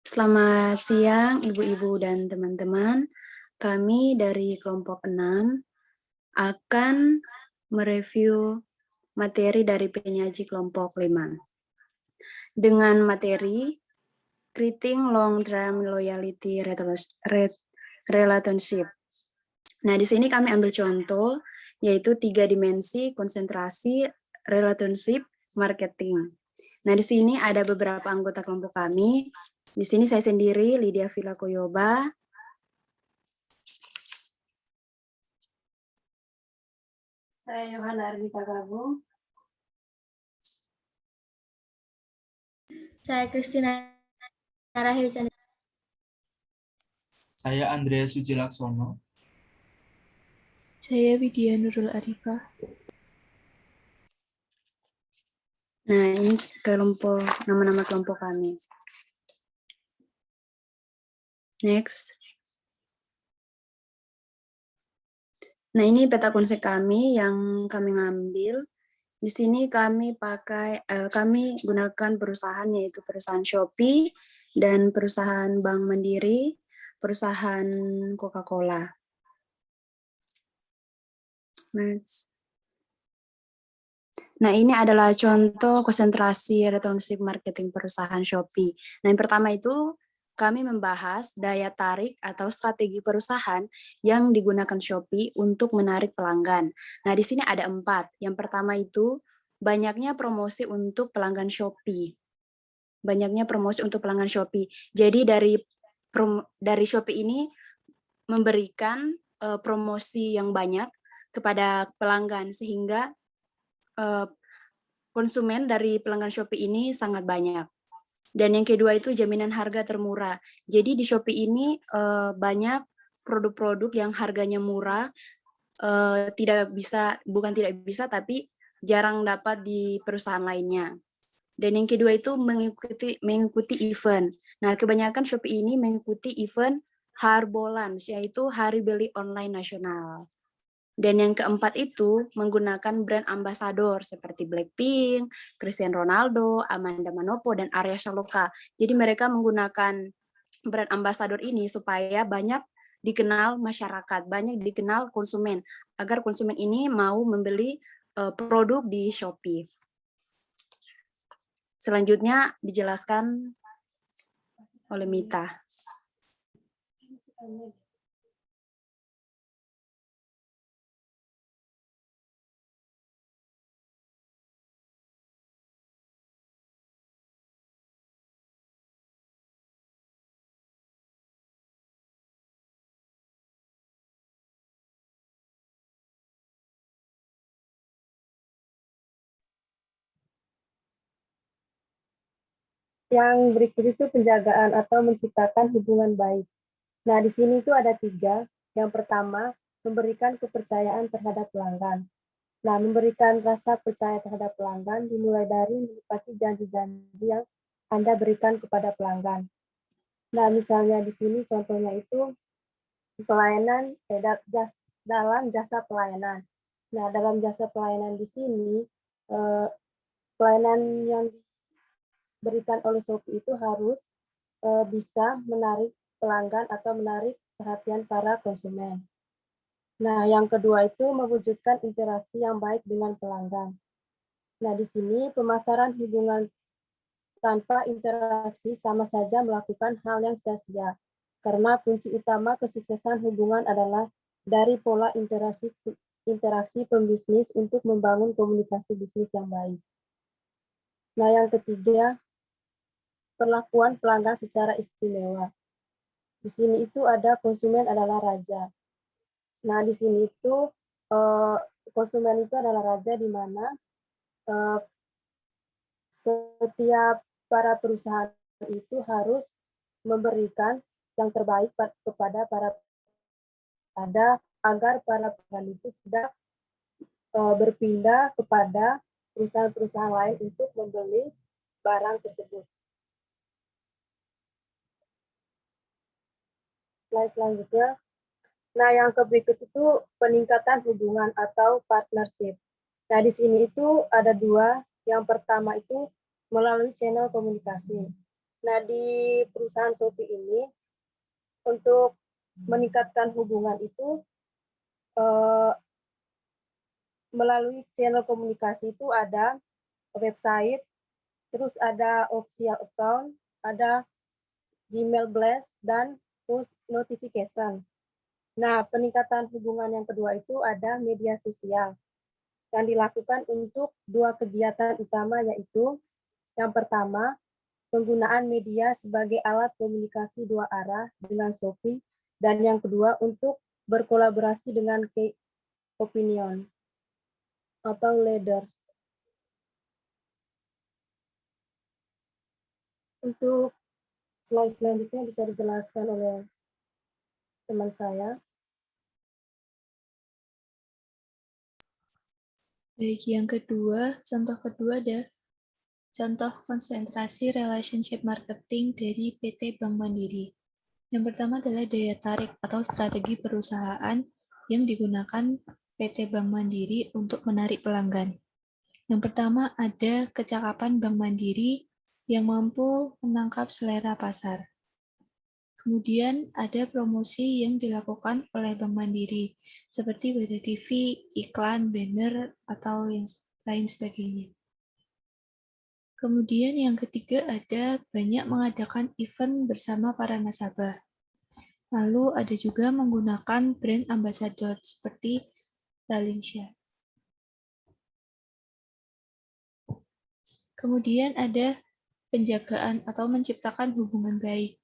Selamat siang Ibu-ibu dan teman-teman. Kami dari kelompok 6 akan mereview materi dari penyaji kelompok 5. Dengan materi Creating Long-Term Loyalty Relationship. Nah, di sini kami ambil contoh, yaitu 3 dimensi konsentrasi relationship marketing. Nah, di sini ada beberapa anggota kelompok kami. Di sini saya sendiri, Lydia Villakoyoba. Saya Yohana Ardita Gagung. Saya Kristina Rahil Chandra. Saya Andrea Sujilaksono. Saya Widya Nurul Arifah. Nah, ini nama-nama kelompok kami. Next. Nah, ini peta konsep kami yang kami ngambil. Di sini kami gunakan perusahaan, yaitu perusahaan Shopee dan perusahaan Bank Mandiri, perusahaan Coca-Cola. Next. Nah, ini adalah contoh konsentrasi relationship marketing perusahaan Shopee. Nah, yang pertama itu kami membahas daya tarik atau strategi perusahaan yang digunakan Shopee untuk menarik pelanggan. Nah, di sini ada 4. Yang pertama itu banyaknya promosi untuk pelanggan Shopee. Banyaknya promosi untuk pelanggan Shopee. Jadi dari Shopee ini memberikan promosi yang banyak kepada pelanggan, sehingga konsumen dari pelanggan Shopee ini sangat banyak. Dan yang kedua itu jaminan harga termurah. Jadi di Shopee ini banyak produk-produk yang harganya murah, bukan tidak bisa, tapi jarang dapat di perusahaan lainnya. Dan yang kedua itu mengikuti event. Nah, kebanyakan Shopee ini mengikuti event Harbolnas, yaitu Hari Beli Online Nasional. Dan yang keempat itu menggunakan brand ambasador seperti Blackpink, Cristiano Ronaldo, Amanda Manopo, dan Arya Saloka. Jadi mereka menggunakan brand ambasador ini supaya banyak dikenal masyarakat, banyak dikenal konsumen, agar konsumen ini mau membeli produk di Shopee. Selanjutnya dijelaskan oleh Mita. Yang berikut itu penjagaan atau menciptakan hubungan baik. Nah, di sini itu ada 3. Yang pertama, memberikan kepercayaan terhadap pelanggan. Nah, memberikan rasa percaya terhadap pelanggan dimulai dari menepati janji-janji yang Anda berikan kepada pelanggan. Nah, misalnya di sini contohnya itu pelayanan dalam jasa pelayanan. Nah, dalam jasa pelayanan di sini, pelayanan yang diberikan oleh Shopee itu harus bisa menarik pelanggan atau menarik perhatian para konsumen. Nah, yang kedua itu mewujudkan interaksi yang baik dengan pelanggan. Nah, di sini pemasaran hubungan tanpa interaksi sama saja melakukan hal yang sia-sia. Karena kunci utama kesuksesan hubungan adalah dari pola interaksi pembisnis untuk membangun komunikasi bisnis yang baik. Nah, yang ketiga, perlakuan pelanggan secara istimewa. Di sini itu ada konsumen adalah raja. Nah, di sini itu konsumen itu adalah raja, di mana setiap para perusahaan itu harus memberikan yang terbaik kepada agar para pelanggan itu tidak berpindah kepada perusahaan-perusahaan lain untuk membeli barang tersebut. Slide selanjutnya. Nah, yang berikut itu peningkatan hubungan atau partnership. Nah, di sini itu ada dua. Yang pertama itu melalui channel komunikasi. Nah, di perusahaan Shopee ini untuk meningkatkan hubungan itu melalui channel komunikasi itu ada website, terus ada official account, ada Gmail Blast, dan push notification. Nah, peningkatan hubungan yang kedua itu ada media sosial yang dilakukan untuk dua kegiatan utama, yaitu yang pertama, penggunaan media sebagai alat komunikasi dua arah dengan Shopee, dan yang kedua untuk berkolaborasi dengan Key Opinion atau leader. Untuk slide selanjutnya bisa dijelaskan oleh teman saya. Baik, yang kedua, contoh kedua ada contoh konsentrasi relationship marketing dari PT Bank Mandiri. Yang pertama adalah daya tarik atau strategi perusahaan yang digunakan PT Bank Mandiri untuk menarik pelanggan. Yang pertama ada kecakapan Bank Mandiri yang mampu menangkap selera pasar. Kemudian ada promosi yang dilakukan oleh Bank Mandiri, seperti pada TV, iklan, banner, atau yang lain sebagainya. Kemudian yang ketiga ada banyak mengadakan event bersama para nasabah. Lalu ada juga menggunakan brand ambassador seperti Ralinsyah. Kemudian ada penjagaan atau menciptakan hubungan baik.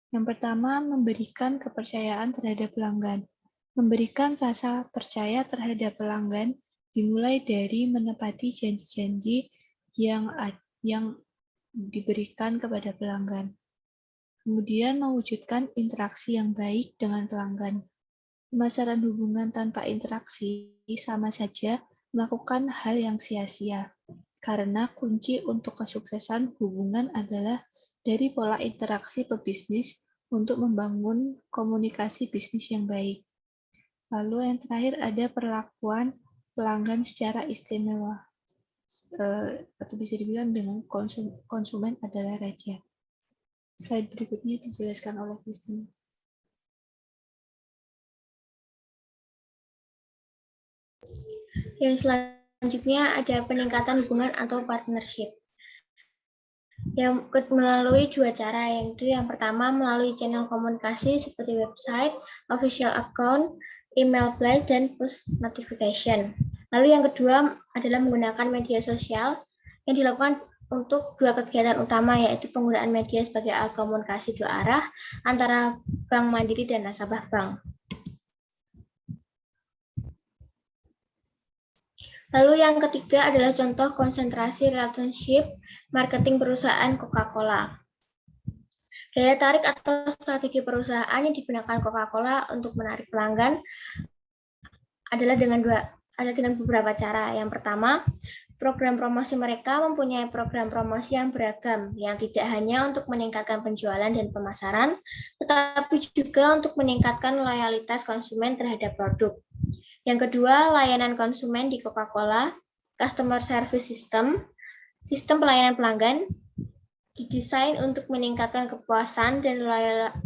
Yang pertama, memberikan kepercayaan terhadap pelanggan. Memberikan rasa percaya terhadap pelanggan dimulai dari menepati janji-janji yang diberikan kepada pelanggan. Kemudian mewujudkan interaksi yang baik dengan pelanggan. Pemasaran hubungan tanpa interaksi sama saja melakukan hal yang sia-sia. Karena kunci untuk kesuksesan hubungan adalah dari pola interaksi pebisnis untuk membangun komunikasi bisnis yang baik. Lalu yang terakhir ada perlakuan pelanggan secara istimewa. Atau bisa dibilang dengan konsumen adalah raja. Slide berikutnya dijelaskan oleh Christine. Yang selanjutnya ada peningkatan hubungan atau partnership. Yang melalui dua cara, yaitu yang pertama melalui channel komunikasi seperti website, official account, email blast, dan push notification. Lalu yang kedua adalah menggunakan media sosial yang dilakukan untuk dua kegiatan utama, yaitu penggunaan media sebagai alat komunikasi dua arah antara Bank Mandiri dan nasabah bank. Lalu yang ketiga adalah contoh konsentrasi relationship marketing perusahaan Coca-Cola. Daya tarik atau strategi perusahaan yang digunakan Coca-Cola untuk menarik pelanggan adalah dengan beberapa cara. Yang pertama, program promosi mereka mempunyai program promosi yang beragam, yang tidak hanya untuk meningkatkan penjualan dan pemasaran, tetapi juga untuk meningkatkan loyalitas konsumen terhadap produk. Yang kedua, layanan konsumen di Coca-Cola, customer service system, sistem pelayanan pelanggan, didesain untuk meningkatkan kepuasan dan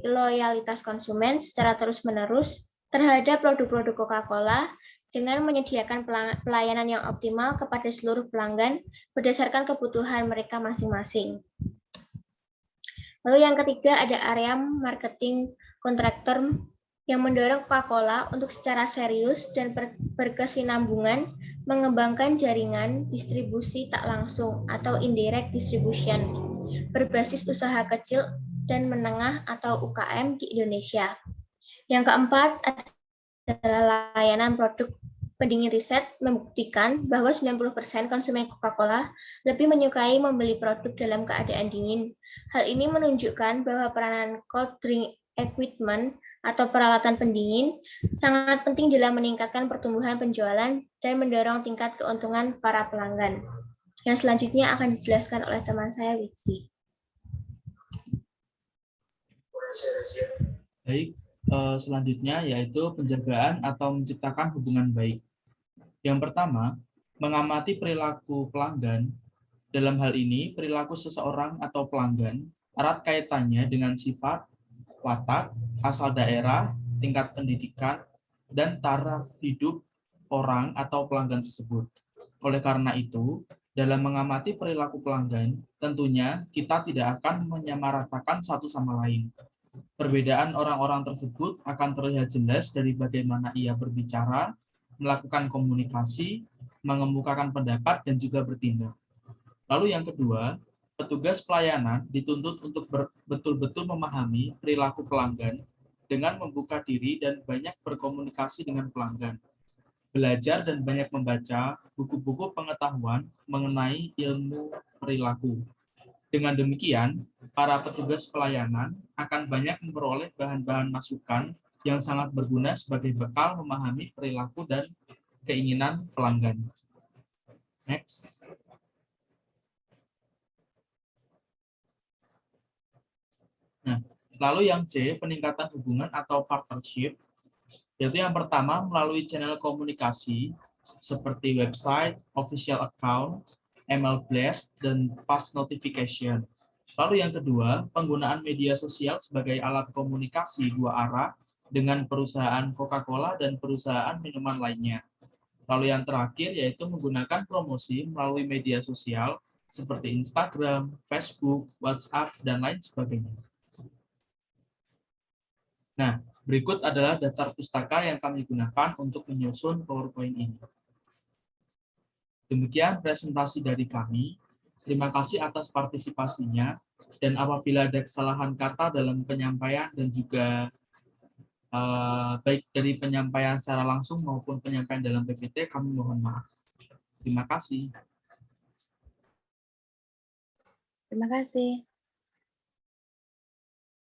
loyalitas konsumen secara terus-menerus terhadap produk-produk Coca-Cola dengan menyediakan pelayanan yang optimal kepada seluruh pelanggan berdasarkan kebutuhan mereka masing-masing. Lalu yang ketiga ada area marketing kontraktor yang mendorong Coca-Cola untuk secara serius dan berkesinambungan mengembangkan jaringan distribusi tak langsung atau indirect distribution berbasis usaha kecil dan menengah atau UKM di Indonesia. Yang keempat adalah layanan produk pendingin. Riset membuktikan bahwa 90% konsumen Coca-Cola lebih menyukai membeli produk dalam keadaan dingin. Hal ini menunjukkan bahwa peranan cold drink equipment atau peralatan pendingin sangat penting dalam meningkatkan pertumbuhan penjualan dan mendorong tingkat keuntungan para pelanggan. Yang selanjutnya akan dijelaskan oleh teman saya, Witsi. Baik, selanjutnya yaitu penjagaan atau menciptakan hubungan baik. Yang pertama, Mengamati perilaku pelanggan, dalam hal ini perilaku seseorang atau pelanggan erat kaitannya dengan sifat, watak, asal daerah, tingkat pendidikan, dan taraf hidup orang atau pelanggan tersebut. Oleh karena itu, dalam mengamati perilaku pelanggan, tentunya kita tidak akan menyamaratakan satu sama lain. Perbedaan orang-orang tersebut akan terlihat jelas dari bagaimana ia berbicara, melakukan komunikasi, mengemukakan pendapat, dan juga bertindak. Lalu yang kedua, petugas pelayanan dituntut untuk betul-betul memahami perilaku pelanggan dengan membuka diri dan banyak berkomunikasi dengan pelanggan. Belajar dan banyak membaca buku-buku pengetahuan mengenai ilmu perilaku. Dengan demikian, para petugas pelayanan akan banyak memperoleh bahan-bahan masukan yang sangat berguna sebagai bekal memahami perilaku dan keinginan pelanggan. Next. Nah, lalu yang C, peningkatan hubungan atau partnership, yaitu yang pertama melalui channel komunikasi seperti website, official account, email blast, dan push notification. Lalu yang kedua, penggunaan media sosial sebagai alat komunikasi dua arah dengan perusahaan Coca-Cola dan perusahaan minuman lainnya. Lalu yang terakhir yaitu menggunakan promosi melalui media sosial seperti Instagram, Facebook, WhatsApp, dan lain sebagainya. Nah, berikut adalah daftar pustaka yang kami gunakan untuk menyusun PowerPoint ini. Demikian presentasi dari kami. Terima kasih atas partisipasinya. Dan apabila ada kesalahan kata dalam penyampaian dan juga baik dari penyampaian secara langsung maupun penyampaian dalam PPT, kami mohon maaf. Terima kasih. Terima kasih.